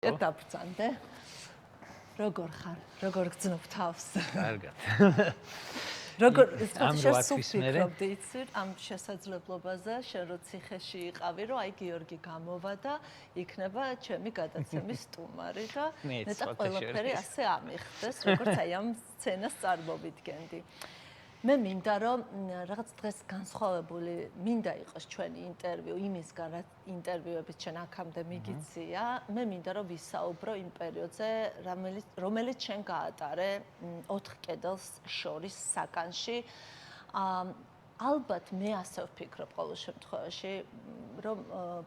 დაბრძანდე. როგორ ხარ? როგორ გძნობ თავს? კარგად. როგორ შესაძლებლობდი იცი ამ შესაძლებლობაზე, შენ რო ციხეში იყავი, რომ აი გიორგი გამოვა და იქნება ჩემი გადაცემის სტუმარი და ნეტა ყველაფერი ასე ამიხდეს, როგორც აი ამ სცენას წარმოვიდგენდი. მე მინდა რომ რაღაც დღეს განსხვავებული მინდა იყოს ჩვენი ინტერვიუ იმისგან რაც ინტერვიუებით შენ აქამდე მიგიცია მე მინდა რომ ვისაუბრო იმ პერიოდზე რომელიც შენ გაატარე 4 კედელს შორის საკანში ალბათ მე ასე ვფიქრობ ყოველ შემთხვევაში რომ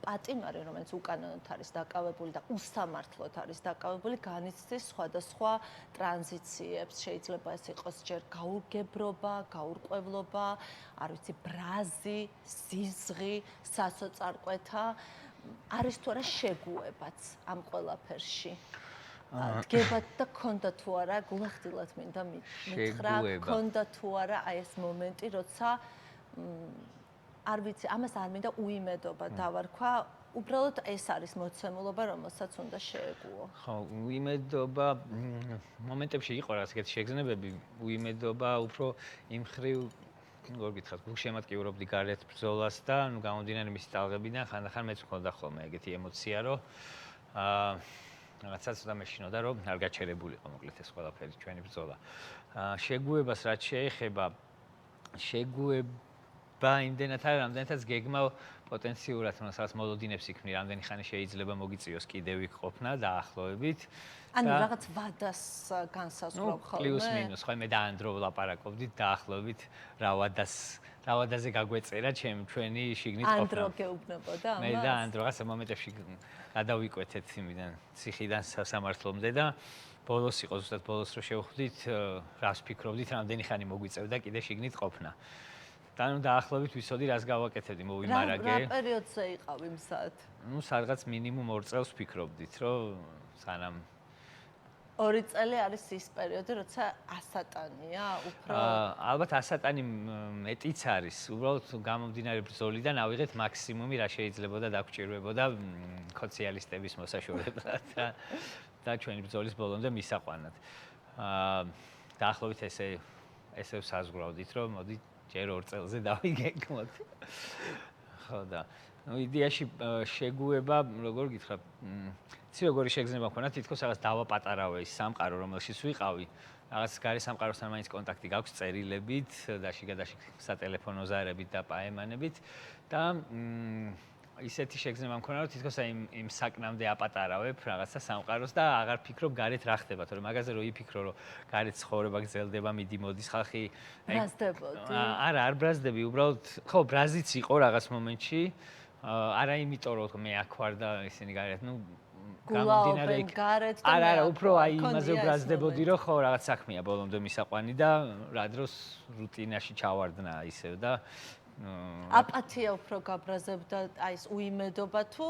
პატიმარი რომელიც უკანონოდ არის დაკავებული და უსამართლოდ არის დაკავებული განიცდის სხვადასხვა ტრანზიციებს შეიძლება ეს იყოს ჯერ გაურგებრობა, გაურკვევლობა, არ ვიცი ბრაზი, სიზღი, სასოწარკვეთა არის თუ არა შეგუებაც ამ ყველაფერში დგებათ და ქონდა თუ არა გულახდილად მინდა მითხრა ქონდა თუ არა აი ეს მომენტი როცა არ ვიცი, ამას არ მინდა უიმედობა დავარქვა, უბრალოდ ეს არის მოცემულობა, რომელსაც უნდა შეეგუო. ხო, უიმედობა მომენტებში იყო რაღაც ეგეთი შეგრძნებები, უიმედობა უფრო იმ ხრივ როგორ გითხრათ, გულშემატკივრობდი გარეთ ბრძოლას და ნუ გამომდინარე მისი ტალღებიდან ხანდახან მეც მქონდა ხოლმე ეგეთი ემოცია, რომ რაღაცა ცოტა მეშინოდა, რომ არ გაჩერებულიყო მოკლედ ეს ყველაფერი ჩვენი ბრძოლა. შეგუებას რაც შეეხება, იმდენად არა, რამდენადაც გეგმა პოტენციურად, რასაც მოლოდინებს იქნი, რამდენი ხანი შეიძლება მოგიწიოს კიდევ იქ ყოფნა დაახლოებით. ანუ რაღაც ვადას განსაზღვრობ ხოლმე. პლუს მინუს, ხო, მე და ანდრო ვლაპარაკობდით დაახლოებით რა ვადაზე გაგვეწერა ჩვენი შიგნით ყოფნა. ანდრო გეუბნებოდა ამას? მე და ანდრო რაღაცა მომენტებში გადავიკვეთეთ იმიდან ციხიდან სამართლომდე და ბოლოს იყო ზუსტად ბოლოს რო შევხვდით, რას ფიქრობდით, რამდენი ხანი მოგვიწევდა კიდე შიგნით ყოფნა. და ნუ დაახლოებით ვიცოდი რას გავაკეთებდი მოვიმარაგე. რა პერიოდზე იყავ იმ საათ? ნუ სადღაც მინიმუმ 2 წელს ფიქრობდით, რომ სანამ 2 წელი არის ის პერიოდი, როცა ასატანია, უფრო ალბათ ასატანი მეტიც არის. უბრალოდ გამომდინარე ბრძოლიდან ავიღეთ მაქსიმუმი, რა შეიძლებოდა დაგვჭირვებოდა ქოციალისტების მოსაშორებლად და ჩვენი ბრძოლის ბოლომდე მისაყვანად. დაახლოებით ესე საზღვრავდით, რომ მოდი ჯერ 2 წელზე დავიგეგმოთ. ხო და ნუ იდეაში შეგუება, როგორ გითხრა, ცი როგორი შეგრძნება მქონა, თითქოს რაღაც დავაპატარავე ის სამყარო, რომელშიც ვიყავი. რაღაც გარე სამყაროსთან მაინც კონტაქტი გაქვს წერილებით და შიგადაშიგ სატელეფონო ზარებით და პაემანებით და ისეთი შეგრძნება მქონა, რომ თითქოს იმ საკნამდე აპატარავებ რაღაცა სამყაროს და აღარ ფიქრობ გარეთ რა ხდება, თორემ მაგაზე რო იფიქრო, რომ გარეთ ცხოვრება გრძელდება, მიდი-მოდის ხალხი, ბრაზდებოდი. არა, არ ბრაზდები, უბრალოდ ხო, ბრაზიც იყო რაღაც მომენტში, არა იმიტომ, რომ მე აქ ვარ და ისინი გარეთ, ნუ გამომდინარე გარეთ და არა, უფრო აი იმაზე ბრაზდებოდი, რომ ხო, რაღაც საქმეა ბოლომდე მისაყვანი და რა დროს რუტინაში ჩავარდნა ისევ და აპათია უფრო გაბრაზებდა აი ეს უიმედობა თუ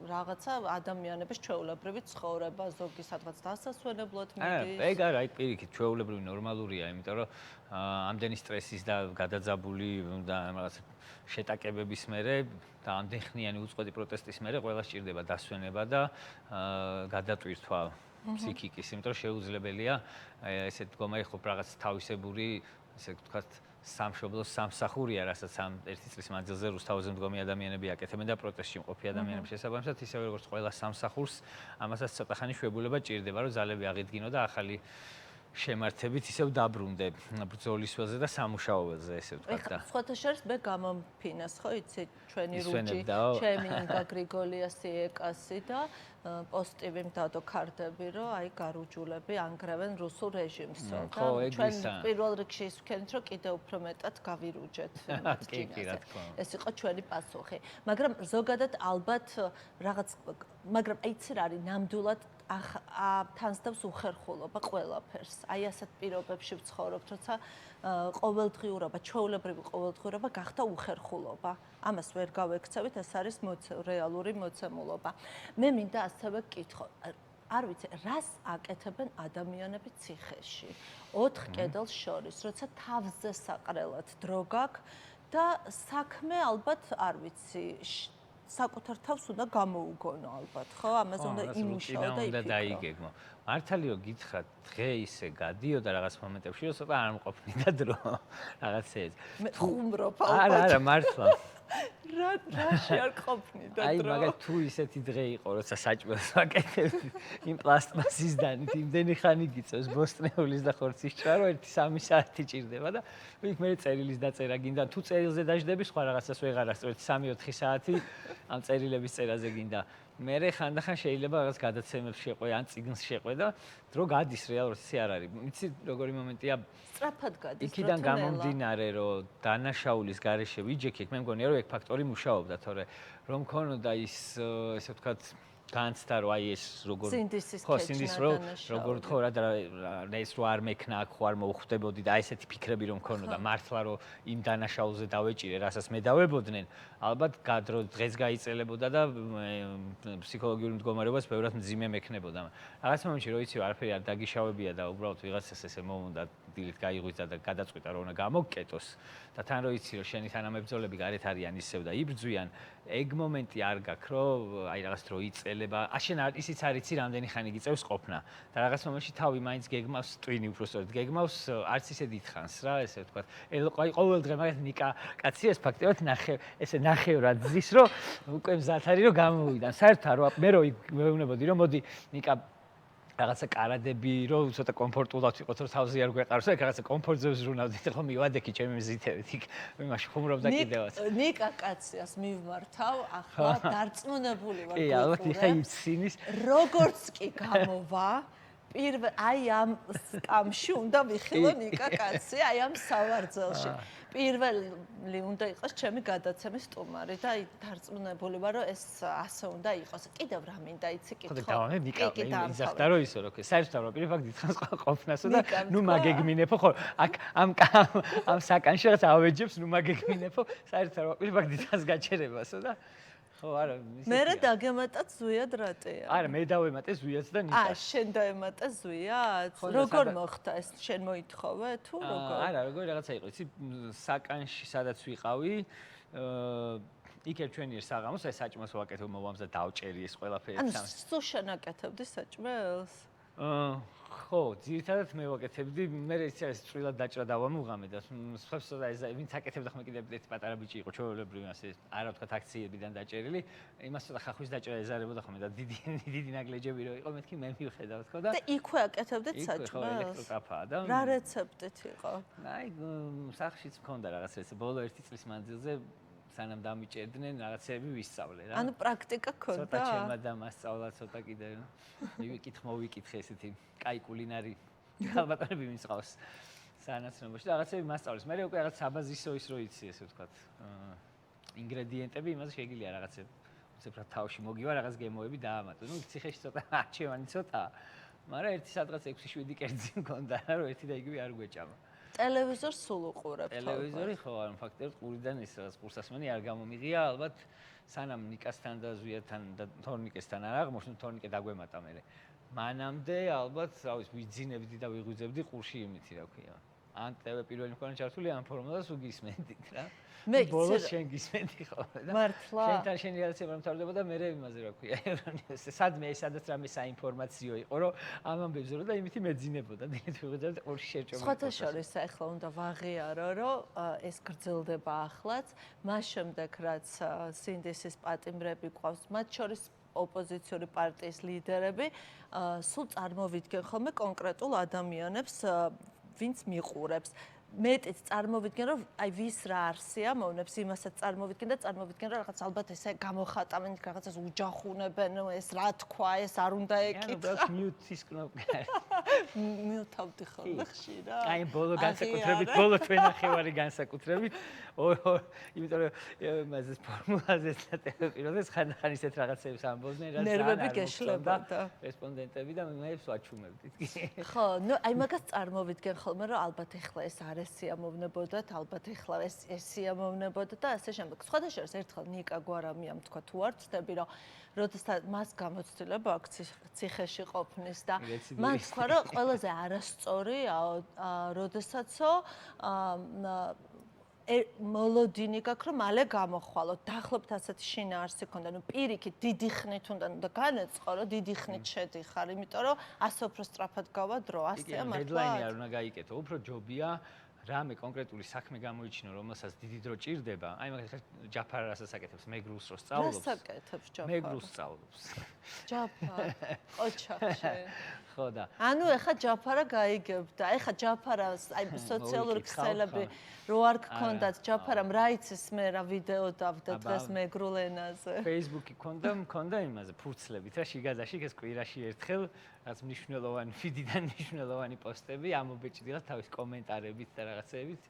რაღაცა ადამიანების ჩვეულებრივი ცხოვრება ზოგი სადღაც დასასვენებლად მიდის. ეგ არა, აი პირიქით ჩვეულებრივი ნორმალურია, იმიტომ რომ ამდენი სტრესის და გადაძაბული და რაღაც შეტაკებების მერე და ამდენ ხნიანი უწყვეტი პროტესტის მერე ყველა სჭირდება დასვენება და გადატვირთვა ფსიქიკის, იმიტომ რომ შეუძლებელია ესეთ მდგომარი ხო რაღაც თავისებური, ესე ვთქვათ, სამშობლოს სამსახურია, რასაც ამ 1 წლის მანძილზე რუსთავზე მდგომი ადამიანები აკეთებენ და პროტესტში მყოფი ადამიანების შესაბამისად, ისევე როგორც ყველა სამსახურს, ამასაც ცოტა ხანი შვებულება ჭირდება, რომ ძალები აღიდგინო და ახალი შემართებით ისევ დაბრუნდე ბრძოლის ველზე და სამუშაოზე, ესე ვთქვათ და. სხვათა შორის მე გამომფინეს, ხო, იცი, ჩვენი რუჯი, ჩემი ინგა გრიგოლიასი ეკასი და პოსტივი მდადო ქარდები, რომ აი გარუჯულები ანგრევენ რუსულ რეჟიმსო და ჩვენ პირველ რიგში ის ვქენით, რომ კიდევ უფრო მეტად გავირუჯეთ მათ ჭინაზე. ეს იყო ჩვენი პასუხი. მაგრამ ზოგადად ალბათ რაღაც მაგრამ იცი რა არის ნამდვილად თანსდავს უხერხულობა ყველაფერს. აი ასეთ პირობებში ვცხოვრობთ, როცა ყოველდღიურობა, ჩვეულებრივი ყოველდღიურობა გახდა უხერხულობა. ამას ვერ გავექცევით, ეს არის რეალური მოცემულობა. მე მინდა ასევე გკითხო, არ ვიცი, რას აკეთებენ ადამიანები ციხეში? 4 კედელს შორის, როცა თავზე საყრელად დრო გაქვს და საქმე ალბათ არ ვიცი საკუთარ თავს უნდა გამოუგონო ალბათ, ხო? ამაზე უნდა იმუშაო და იფიქრო. დაიგეგმო. მართალიო გითხრათ, დღე ისე გადიოდა რაღაც მომენტებში, რომ ცოტა არ მყოფნიდა დრო. რაღაცეებს. მე ხუმრობ არა, მართლა. რაში არ ყოფნიდა დრო. აი, მაგალითად თუ ისეთი დღე იყო, როცა საჭმელს ვაკეთებდი, იმ პლასტმასის დანით იმდენი ხანი გიწევს ბოსტნეულის და ხორცის ჭარო, 1-3 საათი ჭირდება და იქ მე წერილის დაწერა გინდა. თუ წერილზე დაждები, სხვა რაღაცას ვეღარ ასწორებ 3-4 საათი ამ წერილების წერაზე გინდა. მე ხანდახან შეიძლება რაღაც გადაცემებს შეყვე, ან წიგნს შეყვე და დრო გადის რეალურად ისე არ არის. ვიცი როგორი მომენტია? სწრაფად გადის. იქიდან გამომდინარე, რომ დანაშაულის გარეშე ვიჯექი, მე მგონია რომ ეგ ფაქტორი მუშაობდა, თორე რომ მქონოდა ის ესე ვთქვათ განცდა რომ აი ეს როგორ სინდის როგორ თქო რა ეს რო არ მექნა აქ ხო არ მოუხვდებოდი და აი ესეთი ფიქრები რომ მქონოდა მართლა რომ იმ დანაშაულზე დავეჭირე რასაც მე დავებოდნენ ალბათ გადრო დღეს გაიწელებოდა და ფსიქოლოგიური მდგომარეობას ბევრად მძიმე მექნებოდა რაღაც მომენტში რო იცი არაფერი არ დაგიშავებია და უბრალოდ ვიღაცას ესე მომუნდა დილით გაიღვიძა და გადაწყვიტა რომ უნდა გამოგკეტოს და თან რო იცი რომ შენი თანამებრძოლები გარეთ არიან ისევ და იბრძვიან ეგ მომენტი არ გაქვს რომ აი რაღაც დრო იწელება აშენ ისიც არ იცი რამდენი ხანი გიწევს ყოფნა და რაღაც მომენტში თავი მაინც გეგმავს ტვინი უბრალოდ გეგმავს არც ისე დიდხანს რა ესე ვთქვათ აი ყოველ დღე მაგათ ნიკა კაცი ეს ფაქტობრივად ესე ნახევრად ზის რომ უკვე მზად არის რომ გამოვიდან საერთოდ არ მე რო მეუბნებოდი რომ მოდი ნიკა რაღაცა კარადები რომ ცოტა კომფორტულად ვიყოთ რომ თავზე არ გვეყაროს ეგ რაღაცა კომფორტზე ვზრუნავდით ხო მივადექი ჩემი მზითებით იქ იმაში ხუმრობდა კიდევაც ნიკა კაციას მივმართავ ახლა დარწმუნებული ვარ კი ალბათ იხა ცინის როგორც კი გამოვა პირველ აი ამ სკამში უნდა ვიხილო ნიკა კაცი აი ამ სავარძელში პირველი უნდა იყოს ჩემი გადაცემის სტუმარი და აი დარწმუნებული ვარ რომ ეს ასე უნდა იყოს კიდევ რა მინდა იცი კითხო ხო და ნიკა იზახდა რომ ისო რომ საერთოდ რა პირი ფაქტი თხას ყოფნასო და ნუ მაგეგმინებო ხო აქ ამ საკანში რაღაც ავეჯებს ნუ მაგეგმინებო საერთოდ რა პირი ფაქტი თხას გაჩერებასო და ხო არა მე რა დაგემატა ზუიად რატეა არა მე დავემატე ზუიაც და ნიკას შენ დაემატე ზუიაც როგორ მოხდა ეს შენ მოითხოვე თუ როგორ არა როგორ რაღაცა იყო იცი საკანში სადაც ვიყავი იქ ჩვენი საღამოს აი საჭმელს ვაკეთებ მოვამს და დავჭერი ეს ყველაფერი ანუ სულ შენაკეთებდი საჭმელს ხო, ძირითადად მე ვაკეთებდი, მე ის არის წვრილად დაჭრა დავამუღამე და სხვებს და ეს ვინც აკეთებდა ხომ კიდევ ერთი პატარა ბიჭი იყო ჩვეულებრივი ასე არა ვთქვათ აქციებიდან დაჭერილი, იმას ცოტა ხახვის დაჭრა ეზარებოდა ხომ და დიდი ნაგლეჯები რო იყო მეთქი მე მივხედავ თქო და იქვე აკეთებდით საჭმელს? ელექტროკაფაა და რა რეცეპტით იყო? აი სახლშიც მქონდა რაღაც ეს ბოლო 1 წლის მანძილზე სანამ დამიჭერდნენ რაღაცები ვისწავლე რა. ანუ პრაქტიკა ქონდა? ცოტა ჩემმა დამასწავლა ცოტა კიდე. მოვიკითხე ესეთი კაი კულინარი ალბათები მისყავს სანაცნობოში და რაღაცები მასწავლეს. მე უკვე რაღაც საბაზისო ის რო იცი ესე ვთქვათ. ინგრედიენტები იმას შეგიძლია რაღაცები. უცებრად თავში მოგივა რაღაც გემოები დაამატო. ნუ ციხეში ცოტა არჩევანი ცოტაა. მაგრამ ერთი სადღაც 6-7 კერძი მქონდა რომ ერთი და იგივე არ გვეჭამა. ტელევიზორს სულ უყურებ? ტელევიზორი ხო, ანუ ფაქტობრივად ყურიდან ის რაღაც კურსასმენი არ გამომიღია, ალბათ სანამ ნიკასთან და ზუიათთან და თორნიკესთან არ აღმოჩნდა, თორნიკე დაგვემატა მე. მანამდე ალბათ, რავის, ვიძინებდი და ვიღვიძებდი ყურში იმითი, რა ქვია. ან ტელე პირველი მქონე ჩართული ამ ფორმულას უგისმენდით რა. მე ბოლოს შენ გისმენდი ხოლმე და მართლა შენთან შენი რეალიზება მთავრდება და მე იმაზე რა ქვია სადმე სადაც რამე საინფორმაციო იყო რომ ამ ამბებზე რომ და იმითი მეძინებოდა დილით ვიღვიძებდი ყურში შერჭომი სხვათა შორის ახლა უნდა ვაღიარო რომ ეს გრძელდება ახლაც მას შემდეგ რაც სინდისის პატიმრები ყავს მათ შორის ოპოზიციური პარტიის ლიდერები სულ წარმოვიდგენ ხოლმე კონკრეტულ ადამიანებს ვინც მიყურებს მეტიც წარმოვიდგენ რომ აი ვის რა არსია მომნებს იმასაც წარმოვიდგენ და წარმოვიდგენ რომ რაღაც ალბათ ესე გამოხატავენ რაღაცას უჯახუნებენ ეს რა თქვა ეს არ უნდა ეკითხა ანუ მიუთის კნოპკა მიუთავდი ხოლმე ხშირად აი ბოლო განსაკუთრებით ბოლო თვენახევარი განსაკუთრებით იმიტომ რომ მასეს ფორმულაზე პირველად ხან ისეთ რაღაცებს ამბობდნენ რაც ნერვები გეშლებოდა რესპონდენტები და მეებს ვაჩუმებდით ხო ნუ აი მაგას წარმოვიდგენ ხოლმე რომ ალბათ ეხლა ეს არ ესიამოვნებოდათ, ალბათ ეხლა ეს ესიამოვნებოდა და ასე შემდეგ. სხვათა შორის ერთხელ ნიკა გვარამიამ თქვა თუ არ ვწდები რომ როდესაც მას გამოცდილება აქ ციხეში ყოფნის და მან თქვა რომ ყველაზე არასწორი როდესაცო მოლოდინი გაქვს, რომ მალე გამოხვალოთ. დაახლოებით ასეთი შინაარსი ქონდა. ნუ პირიქით დიდი ხნით უნდა განეწყო, რომ დიდი ხნით შედიხარ, იმიტომ რომ ასე უფრო სწრაფად გავა დრო. ასეა მართლა. დედლაინი არ უნდა გაიკეთო. უფრო ჯობია რამე კონკრეტული საქმე გამოიჩინო, რომელსაც დიდი დრო ჭირდება. აი მაგალითად ჯაფარ რასაც აკეთებს, მეგრულს რო სწავლობს. რასაც აკეთებს ჯაფარ? მეგრულს სწავლობს. ჯაფარ. ოჩახში. ხო და. ანუ ეხა ჯაფარა გაიგებდა. ეხა ჯაფარას აი სოციალური ქსელები რო არ გქონდათ ჯაფარამ რა იცის მე რა ვიდეო დავდა დღეს მეგრულ ენაზე. Facebook-ი მქონდა იმაზე ფურცლებით რა შიგადაშიგ ეს კვირაში ერთხელ რაც მნიშვნელოვანი ფიდიდან მნიშვნელოვანი პოსტები ამობეჭდილა თავის კომენტარებით და რაღაცეებით.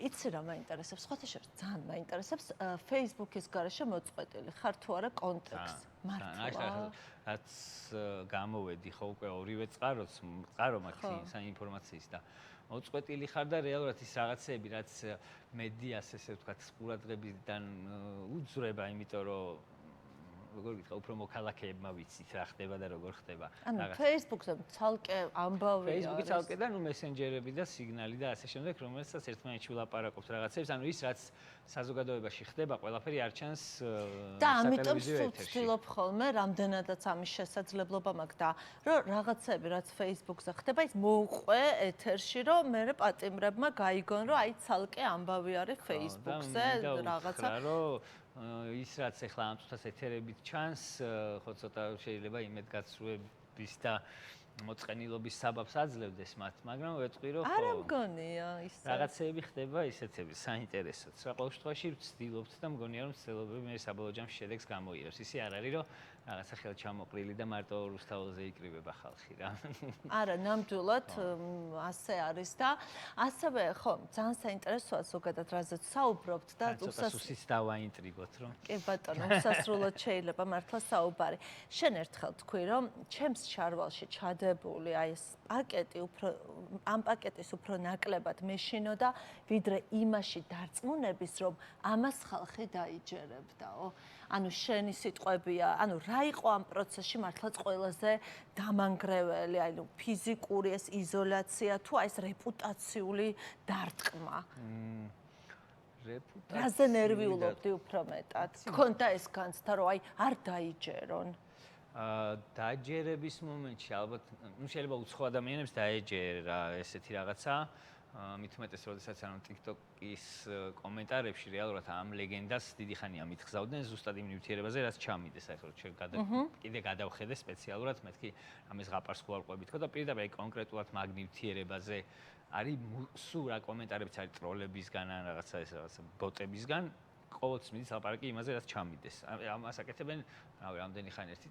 იცი რა მაინტერესებს? სხვათა შორის ძალიან მაინტერესებს Facebook-ის გარეშე მოწყვეტილი ხარ თუ არა კონტექსტ. მართლა. რაც გამოვედი ხო უკვე ორივე წყარო მაქვს საინფორმაციის და მოწყვეტილი ხარ და რეალურად ის რაღაცეები რაც მედიას ესე ვთქვათ ყურადღებიდან უძვრება, იმიტომ რომ როგორ გითხრა, უფრო მოქალაქეებმა ვიცით რა ხდება და როგორ ხდება. ანუ Facebook-ზე ცალკე ამბავია. Facebook-ი ცალკე და ნუ მესენჯერები და სიგნალი და ასე შემდეგ, რომელსაც ერთმანეთში ვლაპარაკობთ რაღაცებს, ანუ ის რაც საზოგადოებაში ხდება, ყველაფერი არ ჩანს და ამიტომ ვცდილობ ხოლმე, რამდენადაც ამის შესაძლებლობა მაქვს და რომ რაღაცები რაც Facebook-ზე ხდება, ის მოუყვე ეთერში, რომ მე პატიმრებმა გაიგონ, რომ აი ცალკე ამბავი არის Facebook-ზე რაღაცა. ის რაც ახლა ამ წუთას ეთერებით ჩანს, ხო ცოტა შეიძლება იმედგაცრუების და მოწყენილობის საბაბს აძლევდეს მათ, მაგრამ ვეთქვი რომ არა მგონია ისე. რაღაცეები ხდება ისეთები საინტერესოც. რა ყოველ შემთხვევაში ვცდილობთ და მგონია რომ ცდილობები მე საბოლოო ჯამში შედეგს გამოიღებს. ისე არ არის რომ რაღაცა ხელჩამოყრილი და მარტო რუსთაველზე იკრიბება ხალხი რა. არა, ნამდვილად ასე არის და ასევე ხო, ძალიან საინტერესოა ზოგადად რაზეც საუბრობთ და უსასრულოდ დავაინტრიგოთ რომ. კი ბატონო, უსასრულოდ შეიძლება მართლა საუბარი. შენ ერთხელ თქვი რომ ჩემს შარვალში ჩადებული აი ეს პაკეტი ამ პაკეტის უფრო ნაკლებად მეშინოდა ვიდრე იმაში დარწმუნების რომ ამას ხალხი დაიჯერებდაო. ანუ შენი სიტყვებია, ანუ რა იყო ამ პროცესში მართლაც ყველაზე დამანგრეველი, აი ნუ ფიზიკური ეს იზოლაცია თუ აი ეს რეპუტაციული დარტყმა. რაზე ნერვიულობდი უფრო მეტად? გქონდა ეს განცდა რომ აი არ დაიჯერონ. დაჯერების მომენტში ალბათ, ნუ შეიძლება უცხო ადამიანებს დაეჯერა ესეთი რაღაცა. მით უმეტეს, როდესაც ანუ TikTok-ის კომენტარებში რეალურად ამ ლეგენდას დიდი ხანია მითხზავდნენ ზუსტად იმ ნივთიერებაზე, რაც ჩამიდეს, აი ხო, კიდე გადავხედე სპეციალურად, მეთქი ამის ღაპარს ხუარყვებით ხო და პირდაპირ აი კონკრეტულად მაგ ნივთიერებაზე არის სულ რა კომენტარებიც არის ტროლებისგან ან რაღაცა ეს რაღაცა ბოტებისგან, ყოველთვის მიდის ლაპარაკი იმაზე, რაც ჩამიდეს. ამას აკეთებენ, რავი, რამდენი ხანი ერთი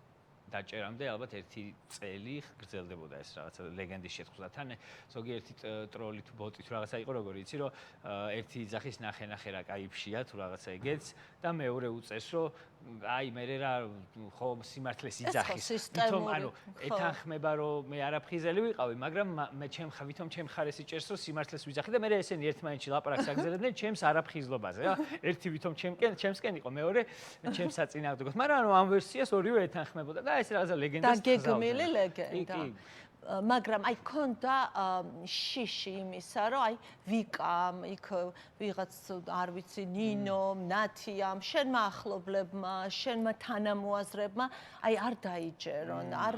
დაჭერამდე ალბათ ერთი წელი გრძელდებოდა ეს რაღაცა ლეგენდის შეთხზა. თან ზოგიერთი ტროლი თუ ბოტი თუ რაღაცა იყო, როგორ იცი, რომ ერთი იძახის ნახე რა кайფშია თუ რაღაცა ეგეც და მეორე უწეს, რომ აი მე რა ხო სიმართლეს იძახის. თვითონ ანუ ეთანხმება, რომ მე არაფხიზელი ვიყავი, მაგრამ მე ვითომ ჩემ ხარეს იჭერს, რომ სიმართლეს ვიძახი და მე ესენი ერთმანეთში ლაპარაკს აგზელებდნენ ჩემს არაფხიზლობაზე, რა. ერთი ვითომ ჩემსკენ იყო, მეორე ჩემს საწინააღმდეგოს. მაგრამ ანუ ამ ვერსიას ორივე ეთანხმებოდა და ეს რაღაცა ლეგენდას დაგეგმილი ლეგენდა. მაგრამ აი ქონდა შიში იმისა, რომ აი ვიკამ, იქ ვიღაც არ ვიცი, ნინომ, ნათიამ, შენმა ახლობლებმა, შენმა თანამოაზრებმა აი არ დაიჯერონ, არ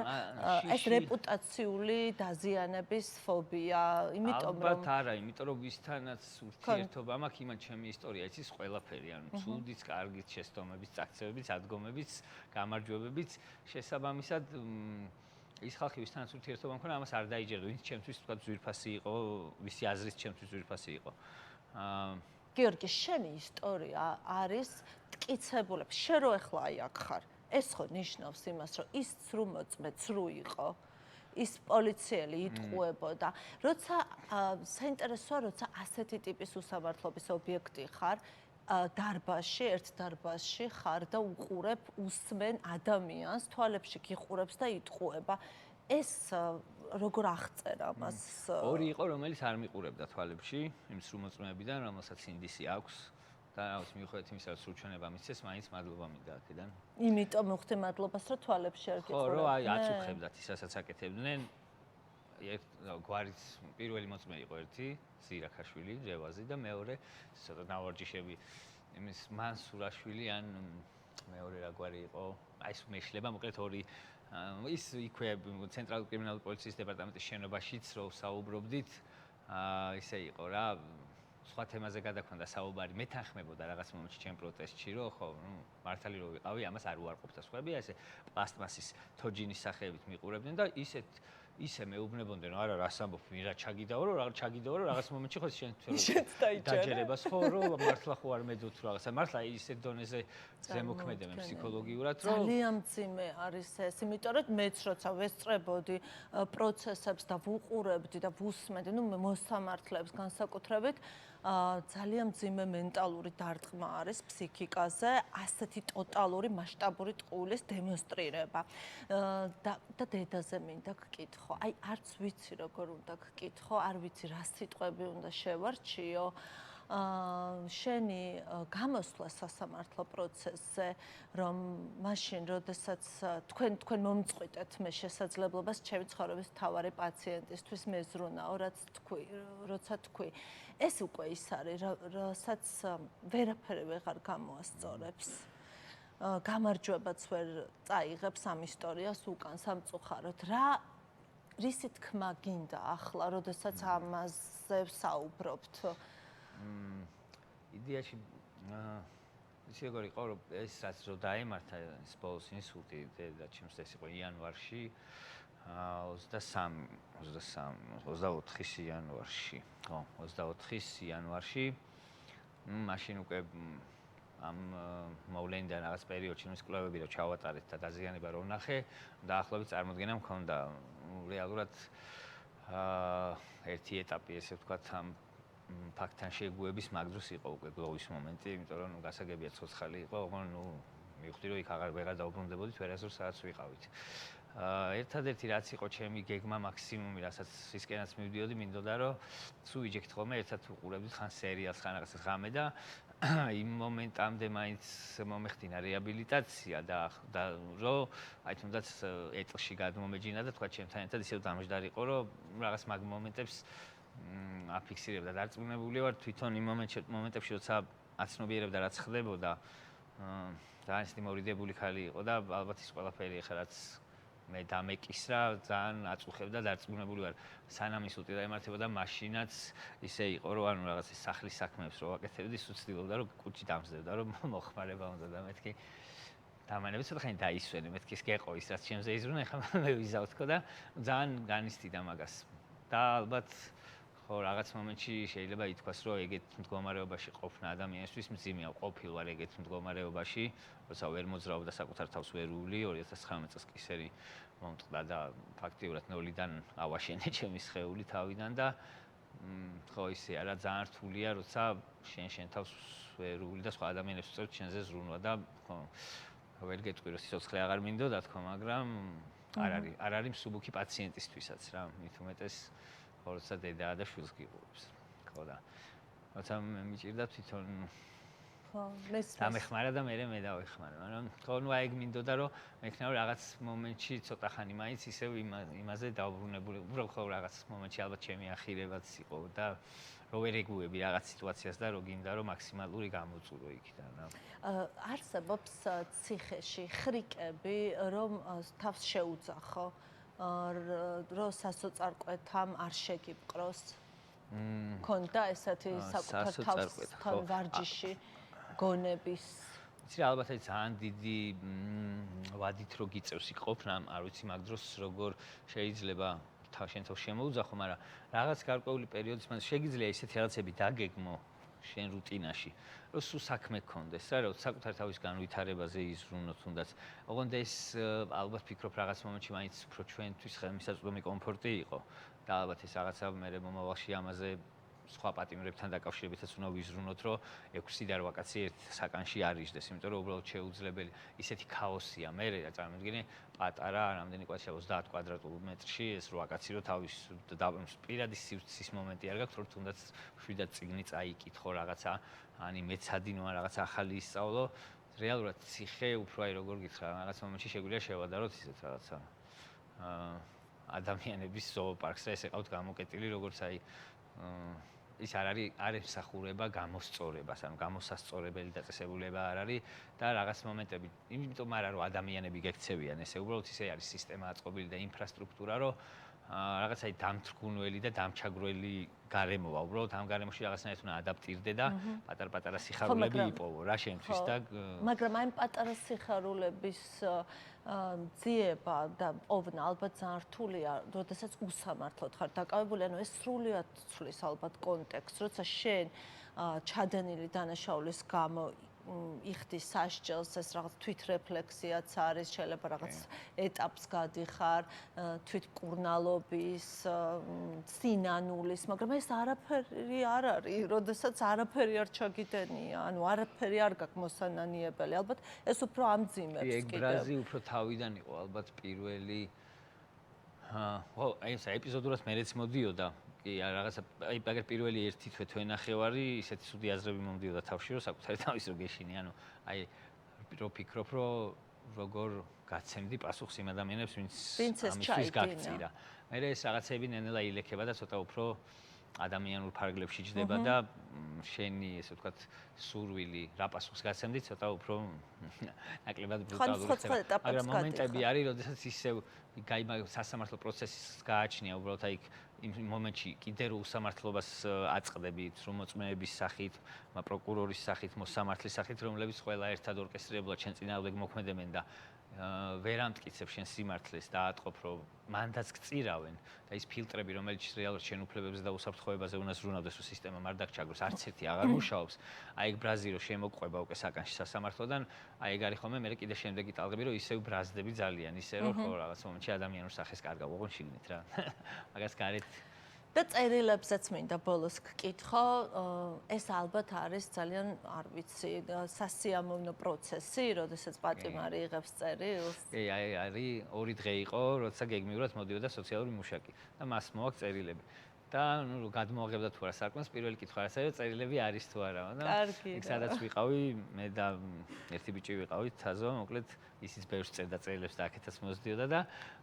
ეს რეპუტაციული დაზიანების ფობია, იმიტომ რომ ალბათ არა, იმიტომ რომ ვისთანაც ურთიერთობა მაქვს, იმან ჩემი ისტორია იცის ყველაფერი, ანუ ცუდიც, კარგიც, შეცდომებიც, წაქცევებიც, ადგომებიც, გამარჯვებებიც, შესაბამისად ის ხალხი ვისთანაც ურთიერთობა მქონდა, ამას არ დაიჯერდა, ვინც ჩემთვის თქვა ძვირფასი იყო, ვისი აზრით ჩემთვის ძვირფასი იყო. გიორგი, შენი ისტორია არის მტკიცებულებს, შენ რო ახლა აი აქ ხარ, ეს ხო ნიშნავს იმას, რომ ის ცრუ მოწმე ცრუ იყო. ის პოლიციელი იტყუებოდა. როცა საინტერესოა, როცა ასეთი ტიპის უსამართლობის ობიექტი ხარ, დარბაზში, ერთ დარბაზში ხარ და უყურებ, უსმენ ადამიანს, თვალებში გიყურებს და იტყუება. ეს როგორ აღწერა მას? ორი იყო, რომელიც არ მიყურებდა თვალებში, იმ სრულმოწმეებიდან, რომელსაც ინდისი აქვს და რაღაც მიუხედავად იმისა, რომ სრულჩვენება მისცეს, მაინც მადლობა მინდა აქედან. იმიტომ მივხვდი მადლობას, რომ თვალებში არ გიყურებდნენ. ხო, რომ აი აწუხებდათ ის, რასაც აკეთებდნენ. გვარის პირველი მოწმე იყო ერთი ზირაქაშვილი რევაზი და მეორე ცოტა ნავარჯიშები იმის მანსურაშვილი ან მეორე რა გვარი იყო აი ეს მეშლება მოკლედ ორი ის იქვე ცენტრალური კრიმინალური პოლიციის დეპარტამენტის შენობაშიც რო საუბრობდით ისე იყო რა სხვა თემაზე გადაქონდა საუბარი მეთანხმებოდა რაღაც მომენტში ჩემ პროტესტში რომ ხო მართალი რო ვიყავი ამას არ უარყოფდა სხვები ესე პლასტმასის თოჯინის სახეებით მიყურებდნენ და ისე მეუბნებოდნენ არა რას ამბობ მირა ჩაგიდაო რომ რაღაც ჩაგიდაო რომ რაღაც მომენტში ხო შენ დაჯერებას ხო რომ მართლა ხო არ მედოთ რაღაცა მართლა ისე დონეზე ზემოქმედებენ ფსიქოლოგიურად რომ ძალიან მძიმე არის ეს იმიტომ რომ მეც როცა ვესწრებოდი პროცესებს და ვუყურებდი და ვუსმენდი ნუ მოსამართლეებს განსაკუთრებით ძალიან მძიმე მენტალური დარტყმა არის ფსიქიკაზე, ასეთი ტოტალური მასშტაბური ტყუილის დემონსტრირება. და დედაზე მინდა გკითხო. აი არც ვიცი როგორ უნდა გკითხო, არ ვიცი რა სიტყვები უნდა შევარჩიო. შენი გამოსვლა სასამართლო პროცესზე, რომ მაშინ, როდესაც თქვენ მომწყვიტეთ მე შესაძლებლობას ჩემი ცხოვრების მთავარი პაციენტისთვის მეზრუნაო, როცა თქვი. ეს უკვე ის არის, რასაც ვერაფერი ვეღარ გამოასწორებს. გამარჯვებაც ვერ წაიღებს ამ ისტორიას უკან სამწუხაროდ. რისი თქმა გინდა ახლა, როდესაც ამაზე ვსაუბრობთ? იდეაში ისი როგორ იყო რომ ეს რაც რო დაემართა ეს ბოლოს ინსულტი და ჩემს ეს იყო იანვარში 24 იანვარში ხო 24 იანვარში მაშინ უკვე ამ მოვლენიდან რაღაც პერიოდში ის კვლევები რო ჩავატარეთ და დაზიანება რო ვნახე დაახლოებით წარმოდგენა მქონდა რეალურად ერთი ეტაპი ესე ვთქვათ ამ ფაქტთან შეგუების მაგდროს იყო უკვე გლოვის მომენტი, იმიტომ რომ გასაგებია ცოცხალი იყო, ოღონდ მივხვდი რომ იქ ვეღარ დაუბრუნდებოდით, ვერასდროს სადაც ვიყავით. ერთადერთი რაც იყო ჩემი გეგმა მაქსიმუმი, რასაც ისკენაც მივდიოდი, მინდოდა რომ სულ ვიჯექთ ხოლმე ერთად ვუყურებდით ხან სერიალს, ხან რაღაცას ღამე და იმ მომენტამდე მაინც მომეხდინა რეაბილიტაცია და რომ აი თუნდაც ეტლში გადმომეჯინა და თქვა ჩემთან ერთად ისევ დამჯდარიყო, რომ რაღაც მაგ მომენტებს აფიქსირებდა დარწმუნებული ვარ თვითონ იმ მომენტებში როცა აცნობიერებდა რაც ხდებოდა ძალიან ისეთი მორიდებული ხალი იყო და ალბათ ის ყველაფერი ახლა რაც მე დამეკისრა ძალიან აწუხებდა დარწმუნებული ვარ სანამ ინსულტი დაემართებოდა მაშინაც ისე იყო რომ ანუ რაღაც სახლის საქმეებს რო ვაკეთებდი სულ ცდილობდა რომ კუჭი დამზდებდა რომ მოხმარება უნდა და მეთქი დამანები ცოტა ხანი დაისვენე მეთქი ის გეყო ის რაც ჩემზე იზრუნე ხა მე ვიზავთქო და ძალიან განისტიდა მაგას და ალბათ ხო რაღაც მომენტში შეიძლება ითქვას რომ ეგეთ მდგომარეობაში ყოფნა ადამიანისთვის მძიმეა ყოფილ ვარ ეგეთ მდგომარეობაში როცა ვერ მოძრაობდა საკუთარ თავს ვერული 2019 წელს კისერი მომწყდა და ფაქტიურად ნოლიდან ავაშენე ჩემი სხეული თავიდან და ხო ისეა რა ძალიან რთულია როცა შენ თავს ვერული და სხვა ადამიანებს უწევთ შენზე ზრუნვა და ხო ვერ გეტყვი რომ სიცოცხლე აღარ მინდოდა თქო მაგრამ არ არის მსუბუქი პაციენტისთვისაც რა მით უმეტეს როცა დედაა და შვილს გიყურებს. ხო და როცა მიჭირდა თვითონ ხო, მესმის. დამეხმარა და მე დავეხმარა, მაგრამ ხო ნუ აი ეგ მინდოდა რომ მექნება რაღაც მომენტში ცოტა ხანი მაინც ისევ იმაზე დაუბრუნებული, უბრალოდ ხო რაღაც მომენტში ალბათ ჩემი ახირებაც იყო და რო ვერ ეგუები რაღაც სიტუაციას და რო გინდა რომ მაქსიმალური გამოწურო იქიდან რა. არსებობს ციხეში ხრიკები, რომ თავს შეუძახო რო სასოწარკვეთამ არ შეგიპყროს. ქონდა ესეთი საკუთარ თავსთან ვარჯიში გონების. იცი რა ალბათ აი ძალიან დიდი ვადით რო გიწევს იქ ყოფნა, არ ვიცი მაგ დროს როგორ შეიძლება შენ თავს შემოუძახო, მაგრამ რაღაც გარკვეული პერიოდის მანძილში შეგიძლია ისეთი რაღაცები დაგეგმო შენ რუტინაში, რომ სულ საქმე გქონდეს რა, რომ საკუთარ თავის განვითარებაზე იზრუნო თუნდაც. ოღონდ ეს ალბათ ფიქრობ რაღაც მომენტში მაინც უფრო ჩვენთვის ხელმისაწვდომი კომფორტი იყო და ალბათ ეს რაღაცა მე მომავალში ამაზე სხვა პატიმრებთან დაკავშირებითაც უნდა ვიზრუნოთ, რომ 6 და 8 კაცი ერთ საკანში არ იჯდეს, იმიტომ რომ უბრალოდ შეუძლებელი ისეთი ქაოსია. მე წარმოიდგინე პატარა, რამდენი კვადრატი 30 კვადრატულ მეტრში ეს 8 კაცი რო თავის პირადი სივრცის მომენტი არ გაქვს, რომ თუნდაც შვიდად წიგნი წაიკითხო რაღაცა, ანი მეცადინო ან რაღაცა ახალი ისწავლო. რეალურად ციხე უფრო აი როგორ გითხრა, რაღაც მომენტში შეგვიძლია შევადაროთ ისეთ რაღაცა. ადამიანების ზოოპარკს და ესე ყავთ გამოკეტილი როგორც აი ის არ ემსახურება გამოსწორებას, ანუ გამოსასწორებელი დაწესებულება არ არის და რაღაც მომენტები, იმიტომ არა რომ ადამიანები გექცევიან, ესე უბრალოდ ისე არის სისტემა აწყობილი და ინფრასტრუქტურა, რომ რაღაცა დამთრგუნველი და დამჩაგვრელი გარემოა, უბრალოდ ამ გარემოში რაღაცნაირად უნდა ადაპტირდე და პატარ-პატარა სიხარულები იპოვო რა შენთვის და მაგრამ აი პატარა სიხარულების ძიება და პოვნა ალბათ ძალიან რთულია, როდესაც უსამართლოდ ხარ დაკავებული, ანუ ეს სრულიად ცვლის ალბათ კონტექსტს, როცა შენ ჩადენილი დანაშაულის გამო იხდის სასჯელს, ეს რაღაც თვითრეფლექსიაც არის, შეიძლება რაღაც ეტაპს გადიხარ, თვითმკურნალობის, სინანულის, მაგრამ ეს არაფერი არ არის, როდესაც არაფერი არ ჩაგიდენია, ანუ არაფერი არ გაქვს მოსანანიებელი. ალბათ ეს უფრო ამძიმებს კიდევ. ეგ ბრაზი უფრო თავიდან იყო ალბათ პირველი აი ეს ეპიზოდურად მეც მოდიოდა. კი, რაღაცა აი მაგერ პირველი ერთი თვენახევარი ისეთი ცუდი აზრები მომდიოდა თავში, რომ საკუთარი თავის რო გეშინი, ანუ აი რო ფიქრობ, რომ როგორ გაცემდი პასუხს იმ ადამიანებს, ვინც ამისთვის გაგწირა. მე ეს რაღაცები ნენელა ილექება და ცოტა უფრო ადამიანურ ფარგლებში ჯდება და შენი ესე ვთქვათ სურვილი რა პასუხს გაცემდი ცოტა უფრო ნაკლებად ბრუტალური ხდება. მაგრამ მომენტები არის, როდესაც ისევ სასამართლო პროცესს გააჩნია უბრალოდ აი იმ მომენტში კიდე რო უსამართლობას აწყდები სრულმოწმეების სახით, პროკურორის სახით, მოსამართლის სახით, რომლებიც ყველა ერთად ორკესტრირებულად შენ წინააღმდეგ მოქმედებენ და ვერ ამტკიცებ შენ სიმართლეს და ატყობ რომ მანდაც გწირავენ და ის ფილტრები რომელიც რეალურად შენ უფლებებზე და უსაფრთხოებაზე უნდა ზრუნავდეს რომ სისტემა არ დაგჩაგროს არც ერთი აღარ მუშაობს აი ეგ ბრაზი რომ შემოყვება უკვე საკანში სასამართლოდან აი ეგ არის ხოლმე მე კიდე შემდეგი ტალღები რომ ისევ ბრაზდები ძალიან ისე რომ ხო რაღაც მომენტში ადამიანურ სახეს კარგავ ოღონდ შიგნით რა მაგას გარეთ და წერილებსაც მინდა ბოლოს გკითხო, ეს ალბათ არის ძალიან, არ ვიცი, სასიამოვნო პროცესი, როდესაც პატიმარი იღებს წერილს. კი, აი არის 2 დღე იყო, როცა გეგმიურად მოდიოდა სოციალური მუშაკი და მას მოაქვს წერილები. და ნუ გადმოაღებდა თუ არა სარკმელს, პირველი კითხვა რაც არის, წერილები არის თუ არა, და ეგ სადაც ვიყავი, მე და ერთი ბიჭი ვიყავით, თაზო, მოკლედ ისიც ბევრს წერდა წერილებს და აქეთაც მოსდიოდა და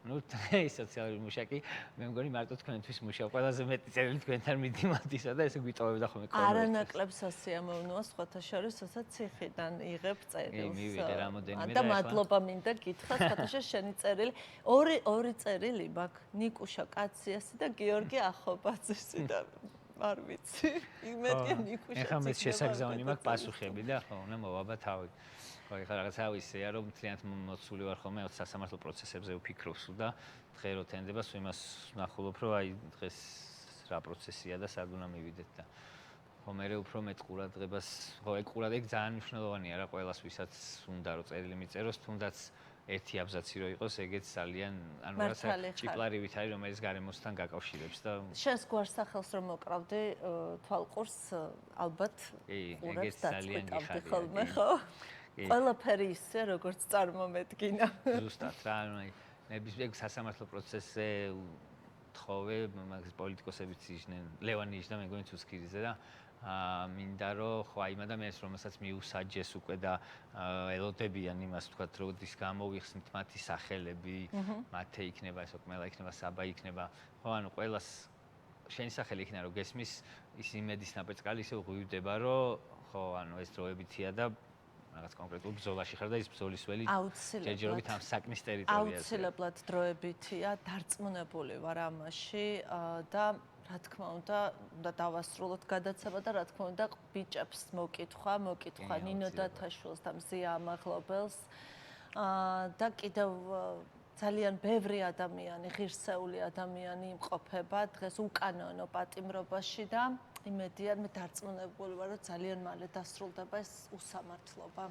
ნუ ეს სოციალური მუშაკი, მე მგონი მარტო თქვენთვის მუშაობ, ყველაზე მეტი წერილი თქვენთან მიდიმოდისა და ესე გვიტოვებდა ხოლმე კოლეგებს. არანაკლებ სასიამოვნოა სხვათა შორის, რასაც ციხიდან იღებ წერილს. მივიღე რამოდენიმე და მადლობა მინდა გითხრა, სხვათა შორის შენი წერილი, ორი წერილი მაქვს, ნიკუშა კაციასი და გიორგი ახობაძესი და არ ვიცი. იმედია ნიკუშა. ეხლა მე შესაგზავნი მაქვს პასუხები და ხო, უნდა მოვაბა თავი. ხო, ეხლა რაღაცა ისეა, რომ მთლიანად მოცული ვარ ხოლმე სასამართლო პროცესებზე ვფიქრობ სულ და დღე რო თენდება, სულ იმას ვნახულობ, რომ აი დღეს რა პროცესია და სად უნდა მივიდეთ და ხო მე უფრო მეტ ყურადღებას, ხო ეგ ყურადღება ძალიან მნიშვნელოვანია რა ყველას, ვისაც უნდა რომ წერილი მიწეროს, თუნდაც ერთი აბზაცი რო იყოს, ეგეც ძალიან ანუ რაღაცა ჭიპლარივით არის, რომელიც გარემოსთან გაკავშირებს და შენს გვარსახელს რომ მოკრავდი თვალყურს ალბათ ეგეც ძალიან გიხარია ხოლმე ხო? ყველაფერი ისე როგორც წარმომედგინა. ზუსტად რა, ანუ ნებისმიერ სასამართლო პროცესზე თხოვე მაგის პოლიტიკოსებიც იჯნენ, ლევანი იჯდა, მე მგონი ცუსქირიზე და მინდა რომ ხო აი იმ ადამიანს რომელსაც მიუსაჯეს უკვე და ელოდებიან იმას თქვათ როდის გამოვიხსნით მათი სახელები, მათე იქნება ეს ოკმელა იქნება საბა იქნება, ხო ანუ ყველას შენი სახელი იქნება რომ გესმის ის იმედის ნაპერწკალი ისე ღვივდება რომ ხო ანუ ეს დროებითია და რაღაც კონკრეტულ ბრძოლაში ხარ და ის ბრძოლის ველი ჯერჯერობით ამ საკნის ტერიტორიაზე. აუცილებლად დროებითია, დარწმუნებული ვარ ამაში და რა თქმა უნდა, უნდა დავასრულოთ გადაცემა და რა თქმა უნდა, ბიჭებს მოკითხვა ნინო დათაშვილს და მზია ამაღლობელს და კიდევ ძალიან ბევრი ადამიანი, ღირსეული ადამიანი იმყოფება დღეს უკანონო პატიმრობაში და იმედია, მე დარწმუნებული ვარ, რომ ძალიან მალე დასრულდება ეს უსამართლობა.